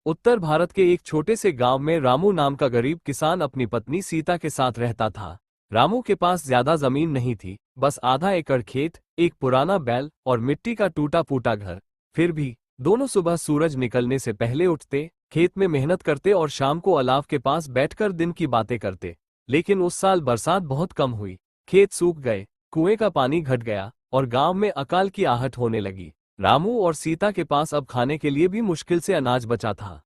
उत्तर भारत के एक छोटे से गांव में रामू नाम का गरीब किसान अपनी पत्नी सीता के साथ रहता था। रामू के पास ज्यादा जमीन नहीं थी, बस आधा एकड़ खेत, एक पुराना बैल और मिट्टी का टूटा फूटा घर। फिर भी दोनों सुबह सूरज निकलने से पहले उठते, खेत में मेहनत करते और शाम को अलाव के पास बैठकर दिन की बातें करते। लेकिन उस साल बरसात बहुत कम हुई, खेत सूख गए, कुएं का पानी घट गया और गांव में अकाल की आहट होने लगी। रामू और सीता के पास अब खाने के लिए भी मुश्किल से अनाज बचा था।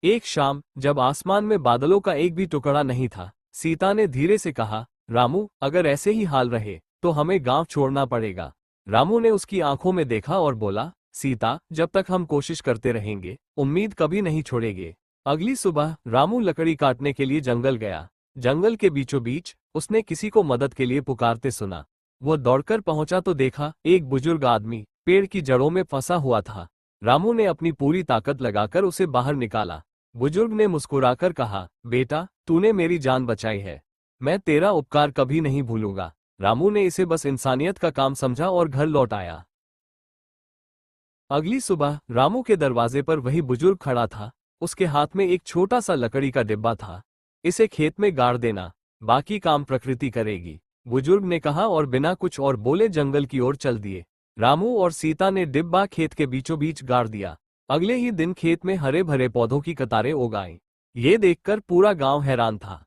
एक शाम जब आसमान में बादलों का एक भी टुकड़ा नहीं था, सीता ने धीरे से कहा, रामू, अगर ऐसे ही हाल रहे तो हमें गांव छोड़ना पड़ेगा। रामू ने उसकी आंखों में देखा और बोला, सीता, जब तक हम कोशिश करते रहेंगे, उम्मीद कभी नहीं छोड़ेंगे। अगली सुबह रामू लकड़ी काटने के लिए जंगल गया। जंगल के बीचों बीच उसने किसी को मदद के लिए पुकारते सुना। वो दौड़कर पहुंचा तो देखा एक बुजुर्ग आदमी पेड़ की जड़ों में फंसा हुआ था। रामू ने अपनी पूरी ताकत लगाकर उसे बाहर निकाला। बुजुर्ग ने मुस्कुराकर कहा, बेटा, तूने मेरी जान बचाई है, मैं तेरा उपकार कभी नहीं भूलूंगा। रामू ने इसे बस इंसानियत का काम समझा और घर लौट आया। अगली सुबह रामू के दरवाजे पर वही बुजुर्ग खड़ा था। उसके हाथ में एक छोटा सा लकड़ी का डिब्बा था। इसे खेत में गाड़ देना, बाकी काम प्रकृति करेगी, बुजुर्ग ने कहा और बिना कुछ और बोले जंगल की ओर चल दिए। रामू और सीता ने डिब्बा खेत के बीचों बीच गाड़ दिया। अगले ही दिन खेत में हरे भरे पौधों की कतारें उग आईं। ये देखकर पूरा गांव हैरान था।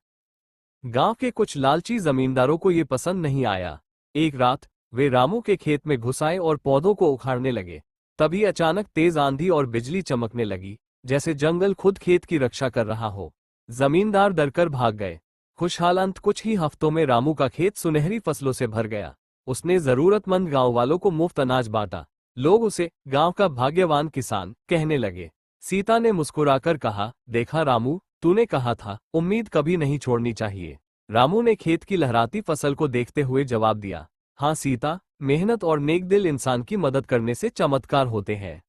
गांव के कुछ लालची जमींदारों को ये पसंद नहीं आया। एक रात वे रामू के खेत में घुस आए और पौधों को उखाड़ने लगे। तभी अचानक तेज आंधी और बिजली चमकने लगी, जैसे जंगल खुद खेत की रक्षा कर रहा हो। जमींदार डरकर भाग गए। खुशहाल अंत कुछ ही हफ्तों में रामू का खेत सुनहरी फसलों से भर गया। उसने जरूरतमंद गांव वालों को मुफ्त अनाज बांटा। लोग उसे गांव का भाग्यवान किसान कहने लगे। सीता ने मुस्कुराकर कहा, देखा रामू, तूने कहा था उम्मीद कभी नहीं छोड़नी चाहिए। रामू ने खेत की लहराती फसल को देखते हुए जवाब दिया, हाँ सीता, मेहनत और नेक दिल इंसान की मदद करने से चमत्कार होते हैं।